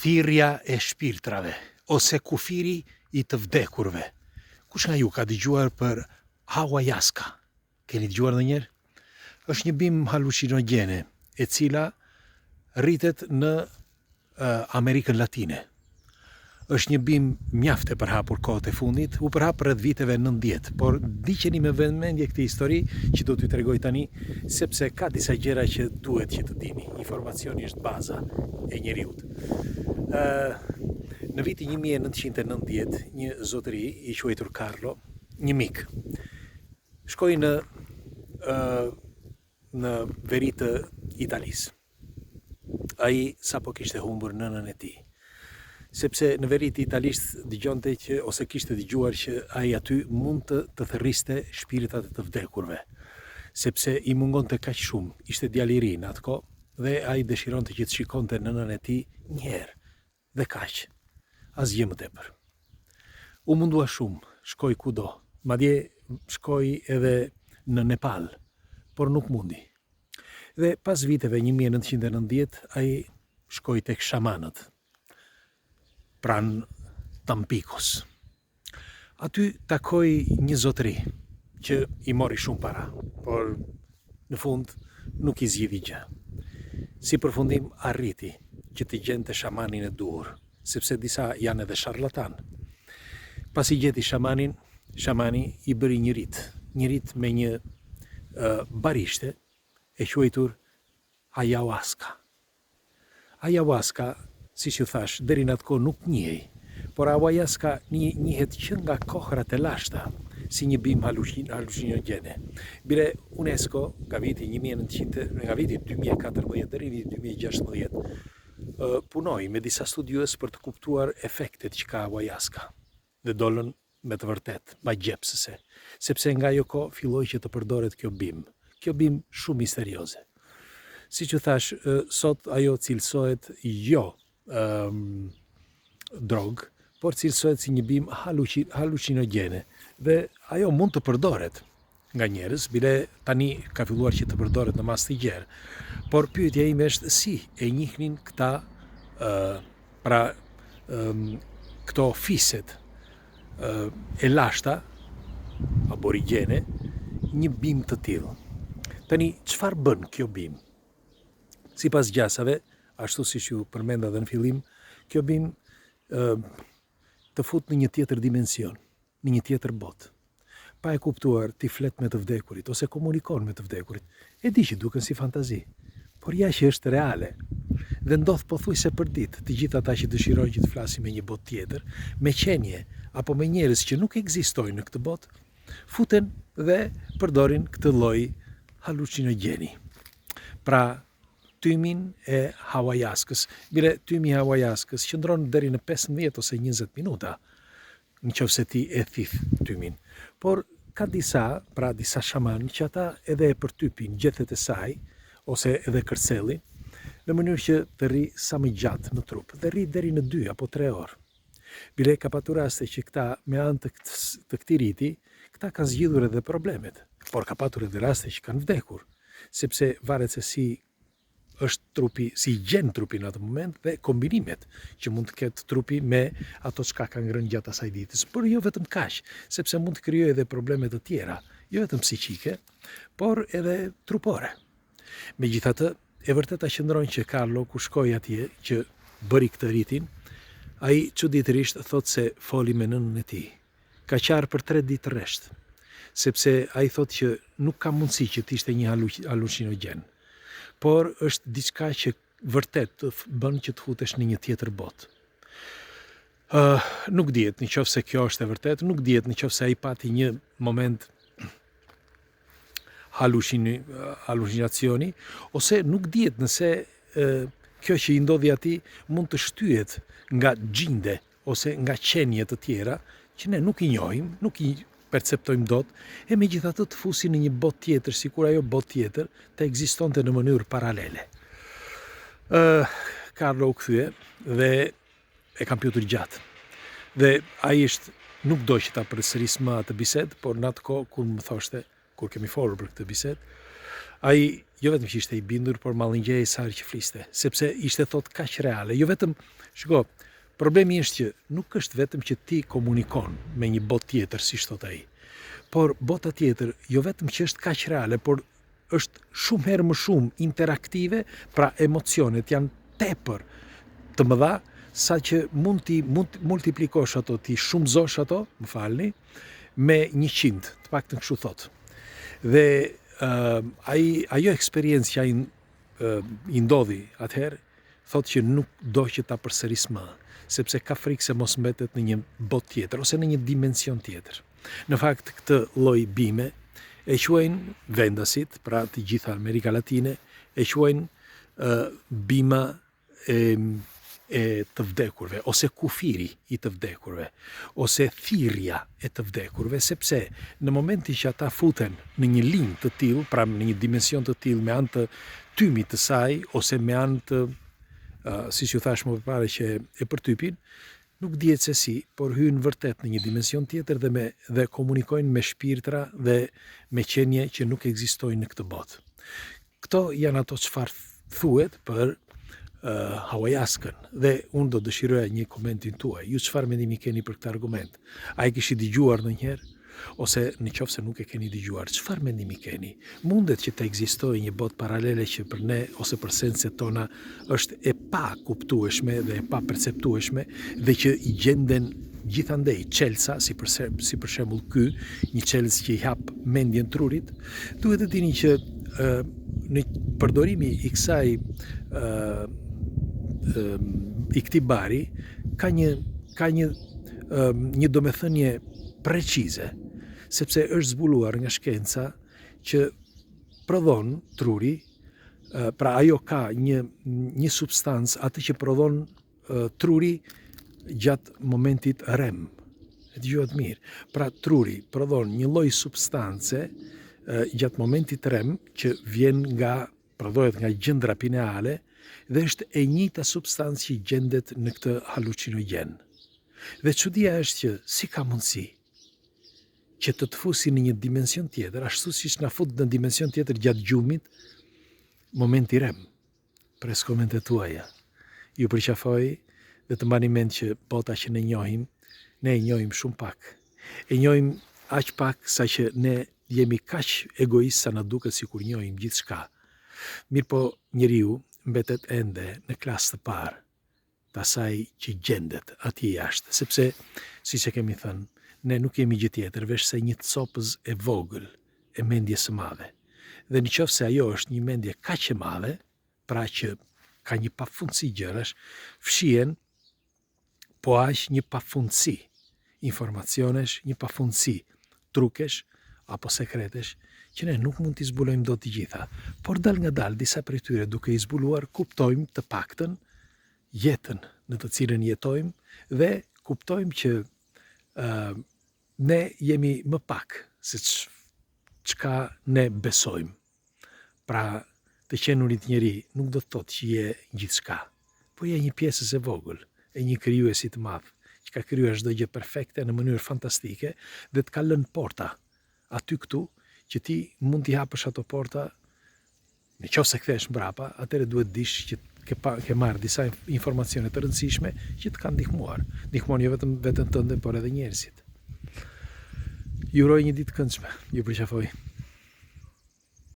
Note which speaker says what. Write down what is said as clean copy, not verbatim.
Speaker 1: Thirrja e shpirtrave, ose kufiri I të vdekurve. Kush nga ju ka dëgjuar për ayahuasca? Keni dëgjuar ndonjëherë? Është një bimë halucinogjene, e cila rritet në Amerikën Latine. Është një bimë mjaft e përhapur kohët e fundit, u përhap rreth viteve 90, por ndiqeni me vëmendje këtë histori që do t'ju tregoj tani, sepse ka disa gjëra që duhet që të dini. Informacioni është baza e njeriut. Në vitin 1990, një zotëri I quajtur Carlo, një mik, shkoi në veri të Italisë. Ai sapo kishte humbur nënën e tij. Sepse në veri të Italisë dëgjonte që ose kishte dëgjuar që ai aty mund të thërriste shpirtat e të vdekurve. Sepse I mungonte kaq shumë, ishte djalë I ri në atë kohë dhe ai dëshironte që të shikonte nënën e tij një herë. Dhe kaq. Asgjë më tepër. U mundua shumë, shkoi kudo. Madje shkoi edhe në Nepal, por nuk mundi. Dhe pas viteve 1990, ai shkoi tek shamanët, pranë Tampikos. Aty takoi një zotëri që I mori shumë para, por në fund nuk I zgjidhi gjë. Si përfundim arriti që të gjente shamanin e duhur, sepse disa janë edhe sharlatan. Pas I gjeti shamanin, shamani I bëri një rit me një barishte e quajtur ayahuasca. Ayahuasca, siç ju thash, deri në atë kohë nuk njihej, por ayahuasca njihet që nga kohrat e lashta, si një bimë halucinogjene. Bile UNESCO nga viti 2014 deri në 2016 punoi me disa studiues për të kuptuar efektet që ka ayahuasca. Dhe dolën me të vërtet, magjepsëse, sepse nga ajo kohë filloi që të përdoret kjo bimë shumë misterioze. Siç u thash, sot ajo cilësohet jo drogë, por cilësohet si një bimë halucinogjene dhe ajo mund të përdoret nga njerëz, bile tani ka filluar që të përdoret në masë të gjerë. Por pyetja ime është si e njihnin këta këto fiset e lashta aborigjene një bimë të tillë. Tani çfarë bën kjo bimë? Sipas gjasave, ashtu siç ju përmenda edhe në fillim, kjo bimë të fut në një tjetër dimension, në një tjetër botë. Pa e kuptuar ti flet me të vdekurit ose komunikon me të vdekurit. E di që duken si fantazi, por ja që është reale. Dhe ndodh pothuajse për ditë, të gjithë ata që dëshirojnë që të flasin me një botë tjetër, me qenie apo me njerëz që nuk ekzistojnë në këtë botë, futen dhe përdorin këtë lloj halucinogjeni. Pra, tymin e ayahuascës. Bile tymi I ayahuascës qëndron deri në 15 ose 20 minuta, nëse ti e thith tymin. Por ka disa shaman që ata edhe e përtypin gjethet e saj ose edhe kërcellin në mënyrë që të rri sa më gjatë në trup dhe rri deri në 2 apo 3 orë. Bile ka patur raste që këta me anë të këtij riti, këta kanë zgjidhur edhe problemet, por ka patur edhe raste që kanë vdekur, sepse varet se si është trupi, si gjen trupi në atë moment dhe kombinimet që mund të ketë trupi me ato çka ka ngrënë gjatë asaj ditës. Por jo vetëm kaq, sepse mund të krijojë edhe probleme të tjera, jo vetëm psiqike, por edhe trupore. Megjithatë, e vërteta qëndron që Carlo kur shkoi atje që bëri këtë ritin, ai çuditërisht thotë se foli me nënën e tij. Ka qarë për 3 ditë rresht, sepse ai thotë që nuk ka mundësi që të ishte një halucinogen. Por është diçka që vërtet të bën që të futesh në një tjetër botë. Nuk dihet nëse kjo është e vërtet, nuk dihet nëse ai pati një moment halucinacioni, ose nuk dihet nëse kjo që I ndodhi atij mund të shtyhet nga gjinde ose nga qenie të tjera që ne nuk I njohim, nuk I perceptojmë dot, e megjithatë të fusin në një botë tjetër, sikur ajo botë tjetër të ekzistonte në mënyrë paralele. Carlo u kthye dhe e kam pyetur gjatë. Dhe ai nuk do që ta përsëris më atë bisedë, por në atë kohë kur më thoshte, kur kemi folur për këtë bisedë, Ai jo vetëm që ishte i bindur, por mallëngjej sa herë që fliste, sepse ishte thot kaq reale. Jo vetëm, shiko, problemi është që nuk është vetëm që ti komunikon me një botë tjetër, si thot ai, por bota tjetër jo vetëm që është kaq reale, por është shumë herë më shumë interaktive, pra emocionet janë tepër të mëdha sa që mund multiplikosh ato, ti shumëzosh ato, më falni, me 100, të paktën kështu thot. Dhe ajo eksperiencë që i ndodhi atëherë, thot që nuk do që ta përsëris më, sepse ka frikë se mos mbetet në një botë tjetër ose në një dimension tjetër. Në fakt këtë lloj bime e quajnë vendasit, pra të gjitha Amerika Latine, e quajnë bima e të vdekurve, ose kufiri i të vdekurve, ose thirrja e të vdekurve, sepse në momentin që ata futen në një linjë të tillë, pra në një dimension të tillë me anë të tymit të saj, ose me anë të, si që thash më përpare që e përtypin, nuk dihet se si, por hynë vërtet në një dimension tjetër dhe komunikojnë me shpirtra dhe me qenje që nuk ekzistojnë në këtë botë. Këto janë ato çfarë thuhet për Hawajaskën, dhe unë do dëshiroja një komentin tuaj. Ju çfarë mendimi keni për këtë argument? A e kishit dëgjuar ndonjëherë? Ose në qoftë se nuk e keni dëgjuar, çfarë mendimi keni? Mundet që të ekzistojë një botë paralele që për ne ose për senset tona është e pa kuptueshme dhe e pa perceptueshme, dhe që i gjenden gjithandej çelësa, si për shembull ky, një çelës që i hap mendjen trurit. Duhet të dini që në përdorimi i kësaj i këtij bari ka një domethënie precize, sepse është zbuluar nga shkenca që prodhon truri, pra ajo ka një substancë atë që prodhon truri gjatë momentit REM. E dëgjuat mirë. Pra truri prodhon një lloj substance gjatë momentit REM që prodhohet nga gjëndra pineale dhe është e njëjta substancë që gjendet në këtë halucinogen. Dhe çudia është që si ka mundësi që të fusi në një dimension tjetër, ashtu siç na fut në dimension tjetër gjatë gjumit, momenti REM. Pres komentet tuaja. Ju përqafoj dhe të mbani mend që bota që ne e njohim shumë pak. E njohim aq pak sa që ne jemi kaq egoist sa na duket sikur njohim gjithçka. Mirëpo njeriu mbetet ende në klasë të parë të asaj që gjendet atje jashtë, sepse, siç e kemi thënë, ne nuk jemi gjë tjetër veç se një copëz e vogël e mendjes së madhe. Dhe nëse ajo është një mendje kaq e madhe, pra që ka një pafundësi gjërash, fshihen po aq një pafundësi informacionesh, një pafundësi trukesh apo sekretesh, që ne nuk mund t'i zbulojmë dot të gjitha, por dal nga dal disa prej tyre duke i zbuluar kuptojmë të paktën jetën në të cilën jetojmë dhe kuptojmë që ne jemi më pak se çka ne besojmë. Pra, të qenurit njeri nuk do të thotë që je gjithçka, po je një pjesës e vogël e një krijuesi të madh, që ka krijuar çdo gjë perfekte në mënyrë fantastike dhe të ka lënë porta aty këtu që ti mund t'i hapësh ato porta. Nëse kthesh mbrapa, atëherë duhet dish që ke marrë disa informacione të rëndësishme që të kanë ndihmuar. Ndihmon jo vetëm veten tënde, por edhe njerëzit. Ju uroj një ditë të këndshme. Ju përqafoj.